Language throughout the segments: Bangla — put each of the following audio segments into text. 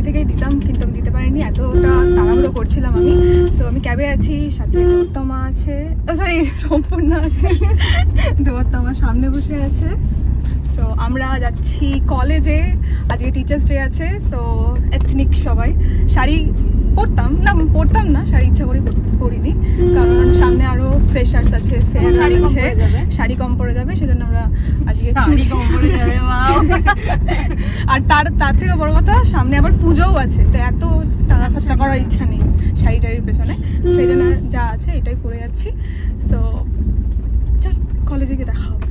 বাড়ি থেকেই দিতাম, কিন্তু আমি দিতে পারিনি, এতটা তাড়াহুড়ো করছিলাম আমি। সো আমি ক্যাবে আছি, সাথে দেবত্তমা আছে, সরি সম্পূর্ণ আছে, দেবত্তমা সামনে বসে আছে। সো আমরা যাচ্ছি কলেজে, আজকে টিচার্স ডে আছে। সো এথনিক সবাই, শাড়ি পরতাম না শাড়ি, ইচ্ছা করে পরিনি, কারণ সামনে আরো ফ্রেশার্স আছে, ফেয়ার আছে, শাড়ি কম পরে যাবে, সেজন্য আমরা আজকে চুড়ি কম পরে যাবে। আর তার থেকে বড় কথা, সামনে আবার পুজোও আছে, তো এত টাকা খরচা করার ইচ্ছা নেই শাড়ি টাড়ির পেছনে, সেই জন্য যা আছে এটাই পরে যাচ্ছি। সো চল কলেজে গিয়ে দেখা হবে।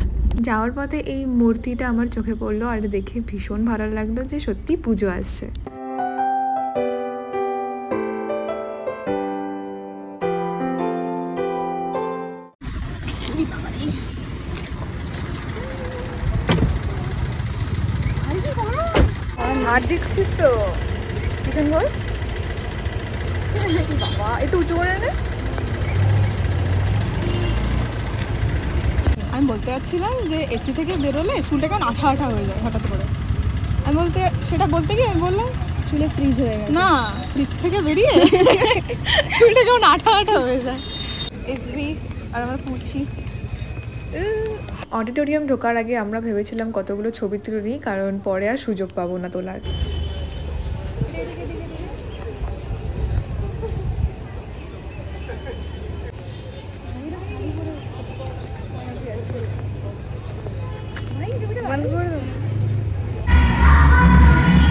যাওয়ার পথে এই মূর্তিটা আমার চোখে পড়লো, আর দেখে ভীষণ ভালো লাগলো যে সত্যি পুজো আসছে। ঝাড় দিচ্ছিস তো পিছন বল বাবা, একটু উঁচু করে নে। আমি বলতে যাচ্ছিলাম যে এসি থেকে বেরোলে চুলটা কেমন আঠা আঠা হয়ে যায় হঠাৎ করে। আমি সেটা বলতে গিয়ে আমি বললাম চুলে ফ্রিজ হয়ে গেছে। না, ফ্রিজ থেকে বেরিয়ে চুলটা কেমন আঠা আঠা হয়ে যায়। এসবি আর আমরা পুড়ছি। অডিটোরিয়াম ঢোকার আগে আমরা ভেবেছিলাম কতগুলো ছবি তুলে নিই, কারণ পরে আর সুযোগ পাবো না তোলার।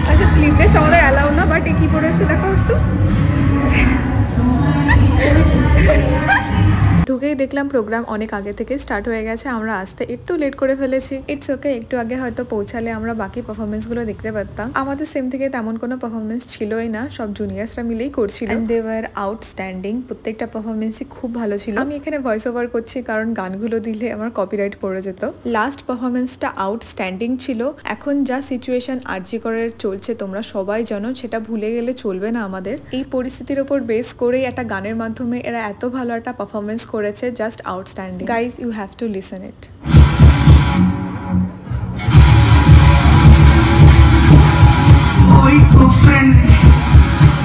আচ্ছা, স্লিভলেস আমাদের অ্যালাউ না, বাট কি পরেছে দেখো একটু। ঢুকেই দেখলাম প্রোগ্রাম অনেক আগে থেকে স্টার্ট হয়ে গেছে, আমরা আসতে একটু লেট করে ফেলেছি। ইটস ওকে, একটু আগে হয়তো পৌঁছালে আমরা বাকি পারফরমেন্সগুলো দেখতে পারতাম। আমাদের সেম থেকে তেমন কোনো পারফরমেন্স ছিলই না, সব জুনিয়ার্সরা মিলেই করছিল। দে ওয়ার আউটস্ট্যান্ডিং, প্রত্যেকটা পারফরমেন্সই খুব ভালো ছিল। আমি এখানে ভয়েস ওভার করছি কারণ গানগুলো দিলে আমার কপিরাইট পড়ে যেত। লাস্ট পারফরমেন্সটা আউটস্ট্যান্ডিং ছিল। এখন যা সিচুয়েশন আরজি করার চলছে তোমরা সবাই জানো, সেটা ভুলে গেলে চলবে না আমাদের। এই পরিস্থিতির ওপর বেস করেই একটা গানের মাধ্যমে এরা এত ভালো একটা পারফরমেন্স করেছে, just outstanding. Guys, you have to listen it.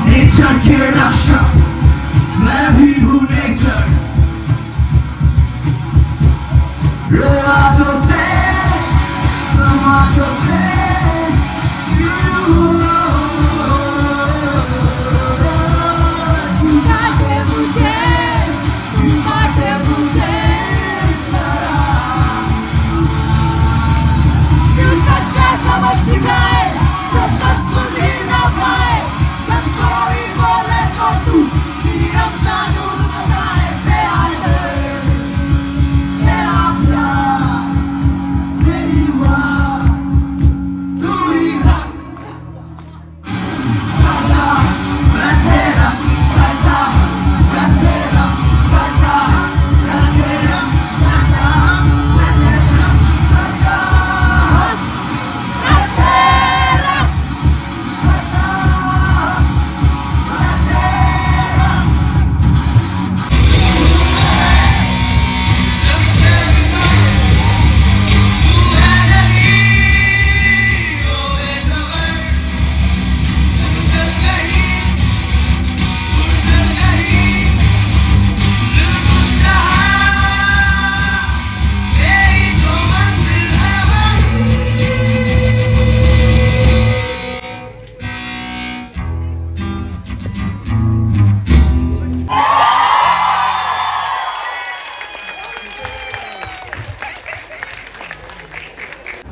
Nature के रास्ता मैं भी हूँ नेचर, रिवाजों से समाजों से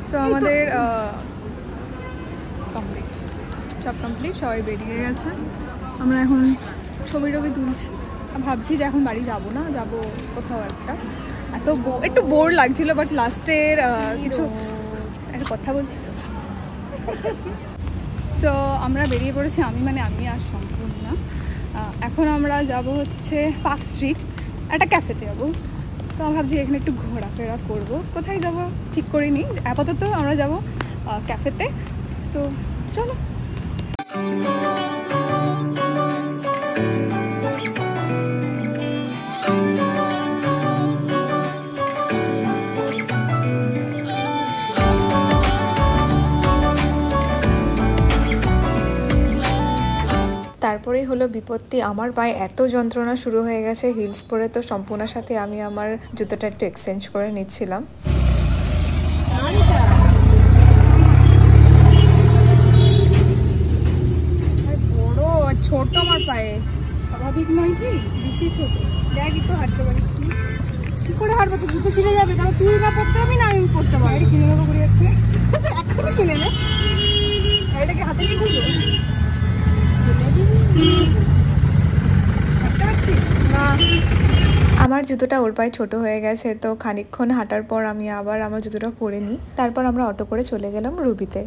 সো আমাদের সব কমপ্লিট, সবাই বেরিয়ে গেছে। আমরা এখন ছবি টবি তুলছি, ভাবছি যে এখন বাড়ি যাব না, যাব কোথাও একটা। একটু বোর লাগছিল, বাট লাস্টের কিছু একটা কথা বলছি তো। সো আমরা বেরিয়ে পড়েছি, আমি আর সম্পূর্ণ। এখন আমরা যাব হচ্ছে পার্ক স্ট্রিট, একটা ক্যাফেতে যাবো। তো আমি ভাবছি এখানে একটু ঘোরাফেরা করবো, কোথায় যাব ঠিক করিনি। আপাতত আমরা যাব ক্যাফেতে, তো চলো। তারপরেই হলো বিপত্তি, আমার পায়ে এত যন্ত্রণা শুরু হয়ে গেছে হিলস পরে। তো সম্পূর্ণের সাথে আমি আমার জুতোটা একটু এক্সচেঞ্জ করে নিচ্ছিলাম। ছোট আমার পায়ে স্বাভাবিক নয় কি, বেশি ছোট। দেখ একটু হাঁটতে পারিস কি করে হাঁটবো? তো জুতো ছিঁড়ে যাবে, তাহলে তুই না পড়তে পারবি না আমি পড়তে পারবি। কিনে নেবো করে যাচ্ছে এখনই কিনে নে। এটাকে হাতে নিয়ে ঘুরবো, হাঁটতে পারছিস না? আমার জুতোটা ওর পায়ে ছোট হয়ে গেছে, তো খানিকক্ষণ হাঁটার পর আমি আবার আমার জুতোটা পরে নিই। তারপর আমরা অটো করে চলে গেলাম রুবিতে।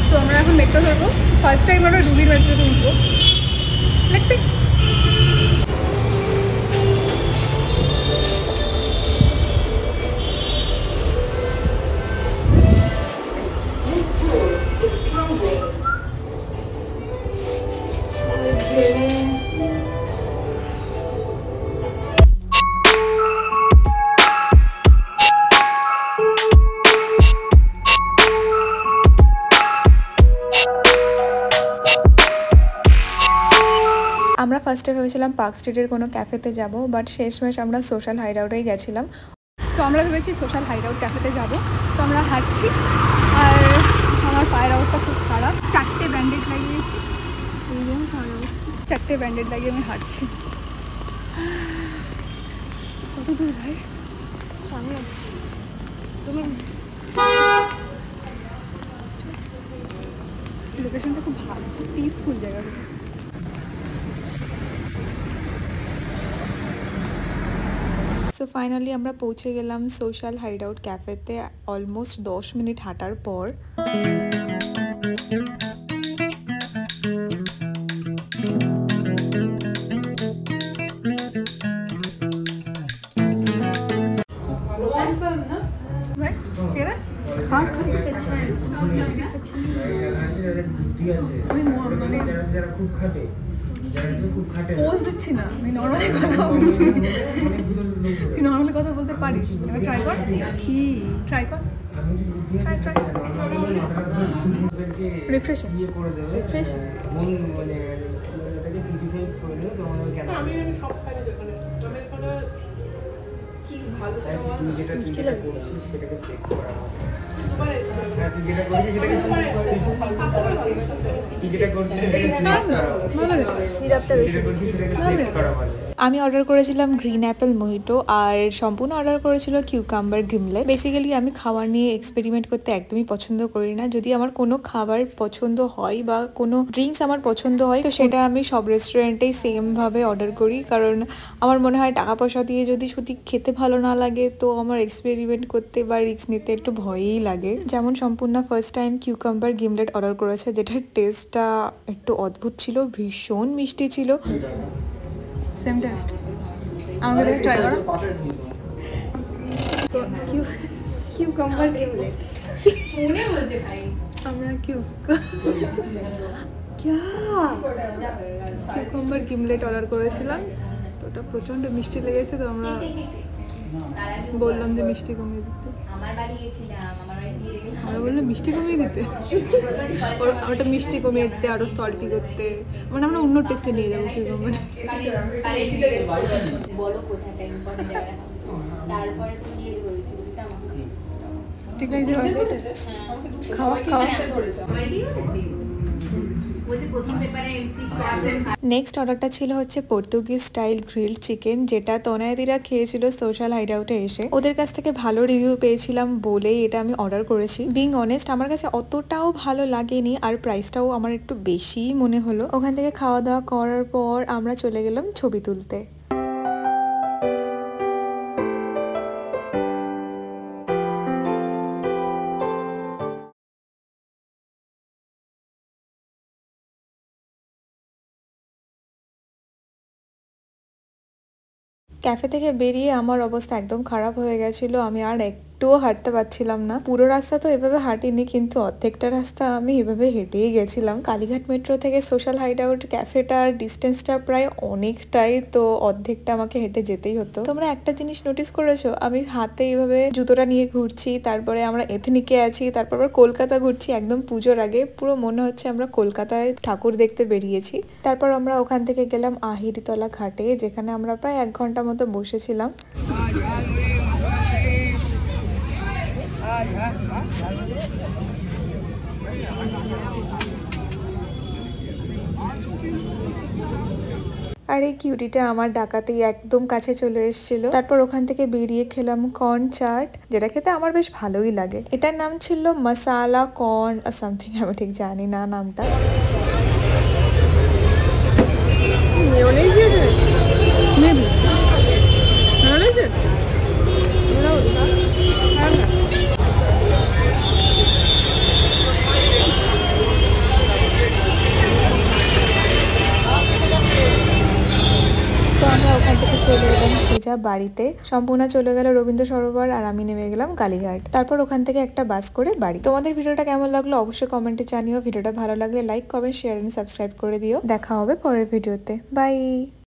তো আমরা এখন মেট্রো ধরবো। ফার্স্ট টাইম আমরা রুবির মেট্রোতে উঠবো। Let's see. আমরা ফার্স্টে ভেবেছিলাম পার্ক স্ট্রিটের কোনো ক্যাফেতে যাব, বাট শেষমেশ আমরা সোশ্যাল হাইডআউটেই গেছিলাম। তো আমরা ভেবেছি সোশ্যাল হাইডআউট ক্যাফেতে যাব। তো আমরা হাঁটছি, আর আমার পায়ের অবস্থা খুব খারাপ। 4টে ব্যান্ডেড লাগিয়েছি, চারটে ব্যান্ডেড লাগিয়ে আমি হাঁটছি। কত দূর ভাই? সামনে লোকেশনটা খুব ভালো, পিসফুল জায়গাগুলো। সো ফাইনালি আমরা পৌঁছে গেলাম সোশ্যাল হাইডআউট ক্যাফেতে অলমোস্ট 10 মিনিট হাঁটার পর। পোজ দিচ্ছি না, আমি নর্মালি কথা বলছি। তুই নর্মালি কথা বলতে পারিস, এবার ট্রাই কর। কি ট্রাই কর, ট্রাই ট্রাই। Refreshing refresh. আমি অর্ডার করেছিলাম গ্রিন অ্যাপেল মোহিটো, আর সম্পূর্ণ অর্ডার করেছিল কিউকাম্বার গিমলেট। বেসিক্যালি আমি খাবার নিয়ে এক্সপেরিমেন্ট করতে একদমই পছন্দ করি না। যদি আমার কোনো খাবার পছন্দ হয় বা কোনো ড্রিঙ্কস আমার পছন্দ হয়, তো সেটা আমি সব রেস্টুরেন্টেই সেম ভাবে অর্ডার করি, কারণ আমার মনে হয় টাকা পয়সা দিয়ে যদি সত্যি খেতে ভালো না লাগে, তো আমার এক্সপেরিমেন্ট করতে বা রিস্ক নিতে একটু ভয়ই লাগে। যেমন সম্পূর্ণ ফার্স্ট টাইম কিউকাম্বার গিমলেট অর্ডার করেছে, যেটার টেস্টটা একটু অদ্ভুত ছিল, ভীষণ মিষ্টি ছিল। সেম টেস্ট, আমাকে ট্রাই করো। কিউকাম্বার গিমলেট মনে বলছে ভাই, আমরা কিউকাম্বার গিমলেট অর্ডার করেছিলাম। তো ওটা প্রচণ্ড মিষ্টি লেগেছে, তো আমরা বললাম যে মিষ্টি কমিয়ে দিতে। আমরা বললাম মিষ্টি কমিয়ে দিতে, ওটা মিষ্টি কমিয়ে দিতে, আরও সল্টি করতে, মানে আমরা অন্য টেস্টে নিয়ে যাবো কিউকাম্বার। ঠিক আছে, খাওয়া খাওয়া। নেক্সট অর্ডারটা ছিল হচ্ছে পর্তুগিজ স্টাইল গ্রিলড চিকেন, যেটা তনয়াদিরা খেয়েছিল সোশ্যাল হাইডআউটে এসে। ওদের কাছ থেকে ভালো রিভিউ পেয়েছিলাম বলেই এটা আমি অর্ডার করেছি। বিং অনেস্ট, আমার কাছে অতটাও ভালো লাগেনি, আর প্রাইসটাও আমার একটু বেশিই মনে হলো। ওখান থেকে খাওয়া দাওয়া করার পর আমরা চলে গেলাম ছবি তুলতে। ক্যাফে থেকে বেরিয়ে আমার অবস্থা একদম খারাপ হয়ে গেছিলো, আমি আর একটুও হাঁটতে পারছিলাম না। পুরো রাস্তা তো এভাবে হাঁটিনি, কিন্তু অর্ধেকটা রাস্তা আমি এভাবে হেঁটেই গেছিলাম। কালীঘাট মেট্রো থেকে সোশ্যাল হাইড আউট ক্যাফেটার ডিস্টেন্সটা প্রায় অনেকটাই, তো অর্ধেকটা আমাকে হেঁটে যেতেই হতো। তোমরা একটা জিনিস নোটিস করেছো, আমি হাতে এইভাবে জুতোটা নিয়ে ঘুরছি, তারপরে আমরা এথনিকে আছি, তারপর আবার কলকাতা ঘুরছি একদম পুজোর আগে। পুরো মনে হচ্ছে আমরা কলকাতায় ঠাকুর দেখতে বেরিয়েছি। তারপর আমরা ওখান থেকে গেলাম আহিরিতলা ঘাটে, যেখানে আমরা প্রায় 1 ঘন্টা মতো বসেছিলাম। আর এই কিউটিটা আমার ডাকাতেই একদম কাছে চলে এসেছিল। তারপর ওখান থেকে বেরিয়ে খেলাম কর্ন চাট, যেটা খেতে আমার বেশ ভালোই লাগে। এটার নাম ছিল মশালা কর্ন সামথিং, আমি ঠিক জানি না নামটা। তো আমরা ওখান থেকে চলে এলাম সোজা বাড়িতে। সম্পূর্ণা চলে গেল রবীন্দ্র সরোবর আর আমি নেমে গেলাম কালীঘাট। তারপর ওখান থেকে একটা বাস করে বাড়ি। তোমাদের ভিডিওটা কেমন লাগলো অবশ্যই কমেন্টে জানিও। ভিডিওটা ভালো লাগলে like, comment, share and subscribe করে দিও। দেখা হবে পরের ভিডিওতে। বাই।